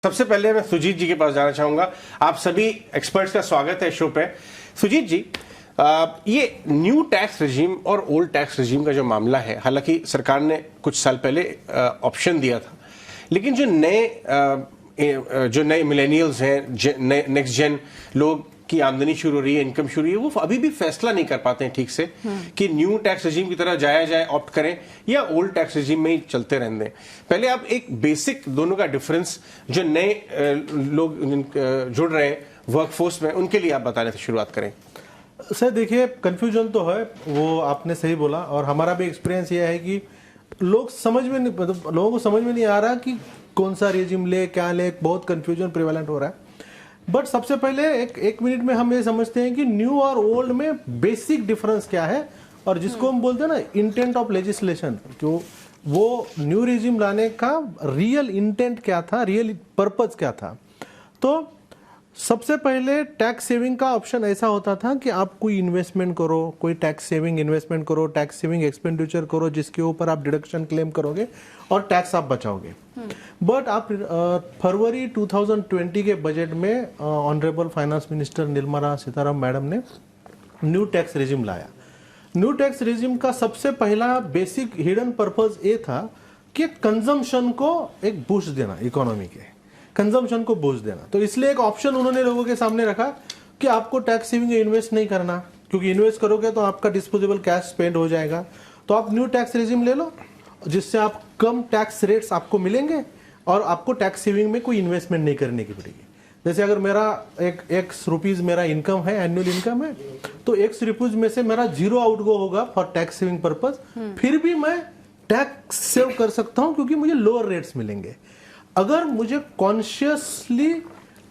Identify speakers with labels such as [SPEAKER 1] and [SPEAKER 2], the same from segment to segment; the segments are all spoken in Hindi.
[SPEAKER 1] सबसे पहले मैं सुजीत जी के पास जाना चाहूंगा। आप सभी एक्सपर्ट्स का स्वागत है शो पे। सुजीत जी, ये न्यू टैक्स रिजीम और ओल्ड टैक्स रिजीम का जो मामला है, हालांकि सरकार ने कुछ साल पहले ऑप्शन दिया था, लेकिन जो नए मिलेनियल्स हैं, नेक्स्ट जेन लोग की आमदनी शुरू हो रही है, इनकम शुरू हुई है, वो अभी भी फैसला नहीं कर पाते हैं ठीक से कि न्यू टैक्स रिजीम की तरह जाया जाए, ऑप्ट करें, या ओल्ड टैक्स रिजीम में ही चलते रहने दें। पहले आप एक बेसिक दोनों का डिफरेंस, जो नए लोग जुड़ रहे हैं वर्कफोर्स में, उनके लिए आप बताने से शुरुआत करें।
[SPEAKER 2] सर देखिए, कंफ्यूजन तो है, वो आपने सही बोला, और हमारा भी एक्सपीरियंस ये है कि लोग समझ में नहीं, मतलब लोगों को समझ में नहीं आ रहा कि कौन सा रेजिम ले, क्या ले, बहुत कंफ्यूजन प्रिवेलेंट हो रहा है। बट सबसे पहले एक मिनट में हम ये समझते हैं कि न्यू और ओल्ड में बेसिक डिफरेंस क्या है, और जिसको हम बोलते हैं ना इंटेंट ऑफ लेजिस्लेशन, जो वो न्यू रेजिम लाने का रियल इंटेंट क्या था, रियल पर्पज क्या था। तो सबसे पहले टैक्स सेविंग का ऑप्शन ऐसा होता था कि आप कोई इन्वेस्टमेंट करो, कोई टैक्स सेविंग इन्वेस्टमेंट करो, टैक्स सेविंग एक्सपेंडिचर करो, जिसके ऊपर आप डिडक्शन क्लेम करोगे और टैक्स आप बचाओगे। बट आप फरवरी 2020 के बजट में honourable finance minister Nirmala Sitharaman madam ने न्यू टैक्स रेजिम लाया। न्यू टैक्स रेजिम का सबसे पहला बेसिक हिडन पर्पज ये था कि कंजम्पशन को एक बूस्ट देना, इकोनॉमी के कंजम्पशन को बूस्ट देना। तो इसलिए एक ऑप्शन उन्होंने लोगों के सामने रखा कि आपको टैक्स सेविंग इन्वेस्ट नहीं करना, क्योंकि इन्वेस्ट करोगे तो आपका डिस्पोजेबल कैश स्पेंड हो जाएगा। तो आप न्यू टैक्स रेजिम ले लो, जिससे आप कम टैक्स रेट्स आपको मिलेंगे और आपको टैक्स सेविंग में कोई इन्वेस्टमेंट नहीं करने की पड़ेगी। जैसे अगर मेरा एक्स रुपीज मेरा इनकम है, एनुअल इनकम है, तो एक्स रुपीज में से मेरा जीरो आउटगो होगा फॉर टैक्स सेविंग पर्पज, फिर भी मैं टैक्स सेव कर सकता हूं क्योंकि मुझे लोअर रेट्स मिलेंगे। अगर मुझे कॉन्शियसली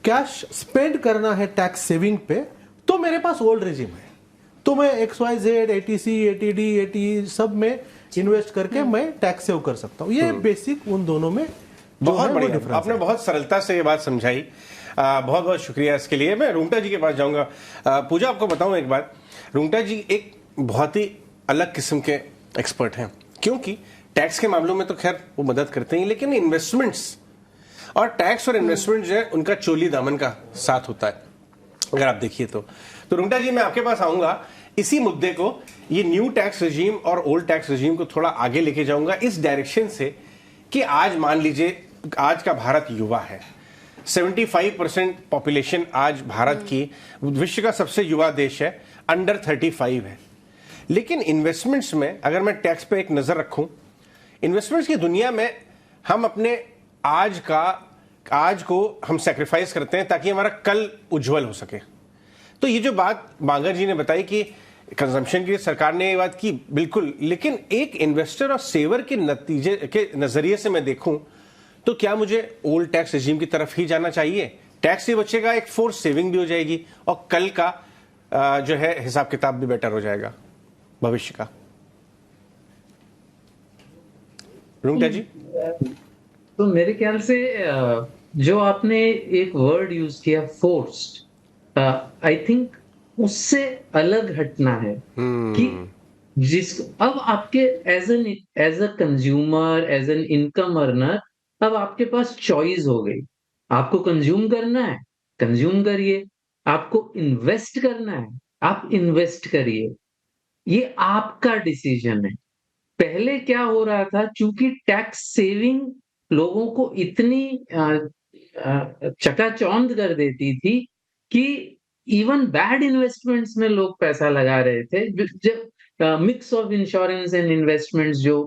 [SPEAKER 2] कैश स्पेंड करना है टैक्स सेविंग पे, तो मेरे पास ओल्ड रेजिम है, तो मैं XYZ, ATC, ATD, ATE सब में इन्वेस्ट करके मैं टैक्स सेव कर सकता हूं। ये बेसिक उन दोनों में
[SPEAKER 1] बहुत बढ़िया, आपने बहुत सरलता से ये बात समझाई। बहुत बहुत शुक्रिया इसके लिए। मैं रूंगटा जी के पास जाऊंगा। पूजा, आपको बताऊं एक बात, रूंगटा जी एक बहुत ही अलग किस्म के एक्सपर्ट हैं, क्योंकि टैक्स के मामलों में तो खैर वो मदद करते हैं, लेकिन इन्वेस्टमेंट्स और टैक्स और इन्वेस्टमेंट जो है उनका चोली दामन का साथ होता है, अगर आप देखिए तो रूंगटा जी, मैं आपके पास आऊंगा इसी मुद्दे को, ये न्यू टैक्स रजीम और ओल्ड टैक्स रजीम को थोड़ा आगे लेके जाऊंगा इस डायरेक्शन से कि आज मान लीजिए आज का भारत युवा है, 75% पॉपुलेशन आज भारत की विश्व का सबसे युवा देश है, अंडर 35 है। लेकिन इन्वेस्टमेंट्स में अगर मैं टैक्स पे एक नजर रखूं, इन्वेस्टमेंट्स की दुनिया में हम अपने आज को हम सैक्रिफाइस करते हैं ताकि हमारा कल उज्जवल हो सके। तो ये जो बात बांगर जी ने बताई कि कंजम्पशन की सरकार ने ये बात की, बिल्कुल, लेकिन एक इन्वेस्टर और सेवर के नतीजे के नजरिए से मैं देखूं तो क्या मुझे ओल्ड टैक्स रेजिम की तरफ ही जाना चाहिए? टैक्स से बचेगा, एक फोर्स सेविंग भी हो जाएगी और कल का जो है हिसाब किताब भी बेटर हो जाएगा भविष्य का। रूंगटा जी,
[SPEAKER 3] तो मेरे ख्याल से जो आपने एक वर्ड यूज किया फोर्स्ड, आई थिंक उससे अलग हटना है कि जिस अब आपके as a consumer, as an income earner, अब आपके पास चॉइस हो गई। आपको कंज्यूम करना है, कंज्यूम करिए। आपको इन्वेस्ट करना है, आप इन्वेस्ट करिए। ये आपका डिसीजन है। पहले क्या हो रहा था, चूंकि टैक्स सेविंग लोगों को इतनी चकाचौंध कर देती थी कि इवन बैड इन्वेस्टमेंट्स में लोग पैसा लगा रहे थे। जब mix of insurance and investments जो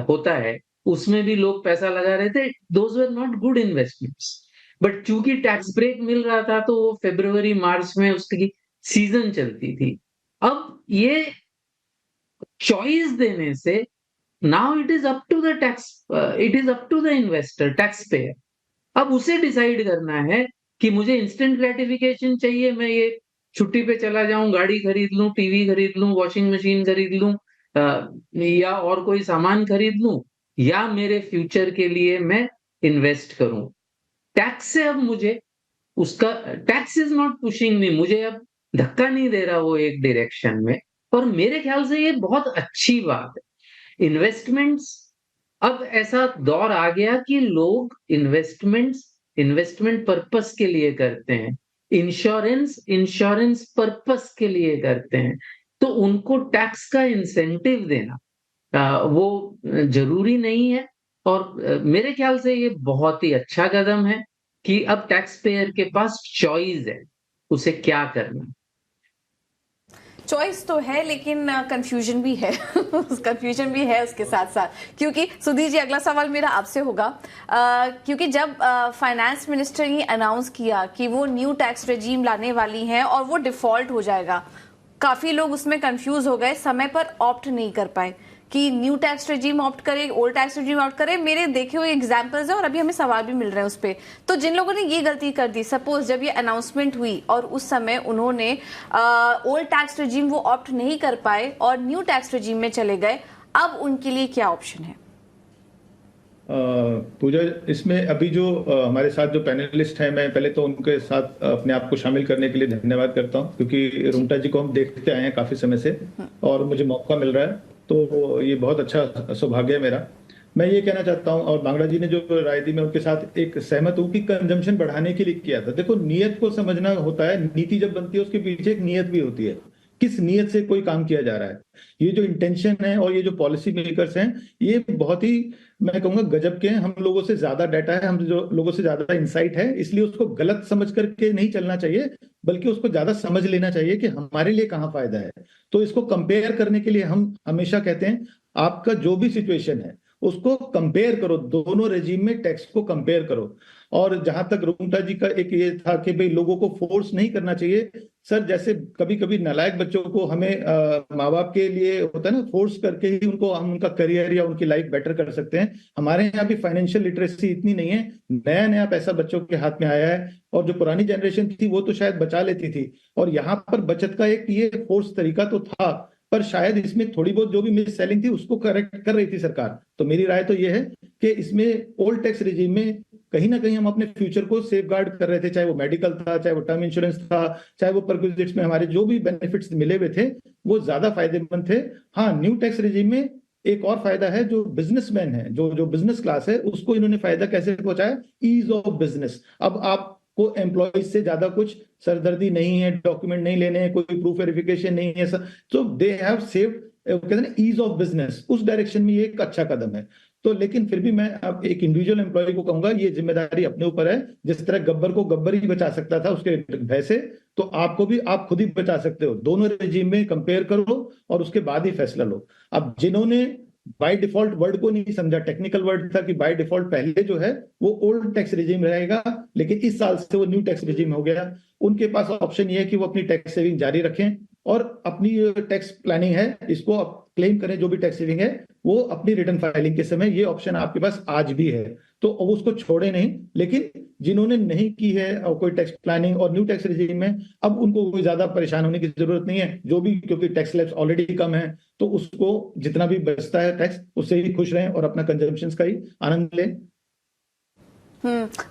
[SPEAKER 3] होता है, उसमें भी लोग पैसा लगा रहे थे। Those were not good investments. But चूंकि टैक्स ब्रेक मिल रहा था, तो वो फरवरी मार्च में उसकी सीजन चलती थी। अब ये चॉइस देने से now it is up to the tax, it is up to the investor, tax payer. अब उसे डिसाइड करना है कि मुझे इंस्टेंट ग्रेटिफिकेशन चाहिए, मैं ये छुट्टी पे चला जाऊं, गाड़ी खरीद लूं, टीवी खरीद लूं, वॉशिंग मशीन खरीद लूं, या और कोई सामान खरीद लूं, या मेरे फ्यूचर के लिए मैं इन्वेस्ट करूं। टैक्स से अब मुझे उसका tax is not pushing me, मुझे अब धक्का नहीं दे रहा वो एक डायरेक्शन में। और मेरे ख्याल से ये बहुत अच्छी बात है। इन्वेस्टमेंट्स, अब ऐसा दौर आ गया कि लोग इन्वेस्टमेंट्स इन्वेस्टमेंट पर्पस के लिए करते हैं, इंश्योरेंस पर्पस के लिए करते हैं, तो उनको टैक्स का इंसेंटिव देना वो जरूरी नहीं है। और मेरे ख्याल से ये बहुत ही अच्छा कदम है कि अब टैक्स पेयर के पास चॉइस है उसे क्या करना।
[SPEAKER 4] चॉइस तो है, लेकिन कंफ्यूजन भी है कंफ्यूजन भी है उसके साथ साथ, क्योंकि सुधीर जी अगला सवाल मेरा आपसे होगा, क्योंकि जब फाइनेंस मिनिस्टर ने अनाउंस किया कि वो न्यू टैक्स रेजीम लाने वाली हैं और वो डिफॉल्ट हो जाएगा, काफी लोग उसमें कंफ्यूज हो गए, समय पर ऑप्ट नहीं कर पाए कि न्यू टैक्स रेजीम ऑप्ट करे, ओल्ड टैक्स रेजीम ऑप्ट करे। मेरे देखे हुए एग्जांपल्स हैं और अभी हमें सवाल भी मिल रहे हैं उस पे। तो जिन लोगों ने ये गलती कर दी, सपोज जब ये अनाउंसमेंट हुई और उस समय उन्होंने ओल्ड टैक्स रेजीम वो ऑप्ट नहीं कर पाए और न्यू टैक्स रेजीम में चले गए, अब उनके लिए क्या ऑप्शन है?
[SPEAKER 5] पूजा, इसमें अभी जो हमारे साथ जो पैनलिस्ट हैं, मैं पहले तो उनके साथ अपने आप को शामिल करने के लिए धन्यवाद करता हूं, क्योंकि रुंगटा जी को हम देखते आए हैं काफी समय से और मुझे मौका मिल रहा है, तो ये बहुत अच्छा सौभाग्य है मेरा। मैं ये कहना चाहता हूं, और बांगड़ा जी ने जो राय दी मैं उनके साथ एक सहमत हूं कि कंजम्पशन बढ़ाने के लिए किया था। देखो, नियत को समझना होता है, नीति जब बनती है उसके पीछे एक नियत भी होती है, किस नियत से कोई काम किया जा रहा है। ये जो इंटेंशन है और ये जो पॉलिसी मेकर्स हैं, ये बहुत ही, मैं कहूंगा, गजब के हैं। हम लोगों से ज्यादा डाटा है, हम जो लोगों से ज्यादा इंसाइट है, इसलिए उसको गलत समझ करके नहीं चलना चाहिए, बल्कि उसको ज्यादा समझ लेना चाहिए कि हमारे लिए कहाँ फायदा है। तो इसको कंपेयर करने के लिए हम हमेशा कहते हैं, आपका जो भी सिचुएशन है उसको कंपेयर करो, दोनों रेजिम में टैक्स को कंपेयर करो। और जहां तक रुंगटा जी का एक ये था कि भाई लोगों को फोर्स नहीं करना चाहिए, सर, जैसे कभी कभी नालायक बच्चों को हमें माँ बाप के लिए होता है ना, फोर्स करके ही उनको हम उनका करियर या उनकी लाइफ बेटर कर सकते हैं। हमारे यहाँ भी फाइनेंशियल लिटरेसी इतनी नहीं है, नया नया पैसा बच्चों के हाथ में आया है, और जो पुरानी जनरेशन थी वो तो शायद बचा लेती थी, और यहाँ पर बचत का एक ये फोर्स तरीका तो था, पर शायद इसमें थोड़ी बहुत जो भी मिस सेलिंग थी उसको करेक्ट कर रही थी सरकार। तो मेरी राय तो ये है कि इसमें ओल्ड टैक्स रिजीम में कहीं ना कहीं हम अपने फ्यूचर को सेफ गार्ड कर रहे थे, चाहे वो मेडिकल था, चाहे वो टर्म इंश्योरेंस था, चाहे वो परक्विजिट्स में हमारे जो भी बेनिफिट्स मिले हुए थे वो ज्यादा फायदेमंद थे। हाँ, न्यू टैक्स रिजीम में एक और फायदा है, जो बिजनेसमैन है, जो बिजनेस क्लास है, उसको इन्होंने फायदा कैसे पहुंचाया, ईज ऑफ बिजनेस। अब आपको एम्प्लॉयज से ज्यादा कुछ सरदर्दी नहीं है, डॉक्यूमेंट नहीं लेने हैं, कोई प्रूफ वेरिफिकेशन नहीं है, तो दे हैव सेव्ड, कहते हैं ना, ईज ऑफ बिजनेस। उस डायरेक्शन में ये एक अच्छा कदम है। तो लेकिन फिर भी मैं अब एक इंडिविजुअल एम्प्लॉय को कहूंगा, ये जिम्मेदारी अपने ऊपर है। जिस तरह गब्बर को गब्बर ही बचा सकता था उसके भय से, तो आपको भी आप खुद ही बचा सकते हो। दोनों रेजिम में कंपेयर करो और उसके बाद ही फैसला लो। अब जिन्होंने बाय डिफॉल्ट वर्ड को नहीं समझा, टेक्निकल वर्ड था कि बाय डिफॉल्ट पहले जो है वो ओल्ड टैक्स रेजिम रहेगा, लेकिन इस साल से वो न्यू टैक्स रेजिम हो गया, उनके पास ऑप्शन ये है कि वो अपनी टैक्स सेविंग जारी रखें और अपनी टैक्स प्लानिंग है इसको क्लेम करें, जो भी टैक्स सेविंग है वो अपनी रिटर्न फाइलिंग के समय, ये ऑप्शन आपके पास आज भी है, तो उसको छोड़े नहीं। लेकिन जिन्होंने नहीं की है और कोई टैक्स प्लानिंग और न्यू टैक्स रेजिम में, अब उनको कोई ज्यादा परेशान होने की जरूरत नहीं है, जो भी, क्योंकि टैक्स स्लैब्स ऑलरेडी कम है, तो उसको जितना भी बचता है टैक्स उससे ही खुश रहें और अपना कंजम्पशन का ही आनंद लें।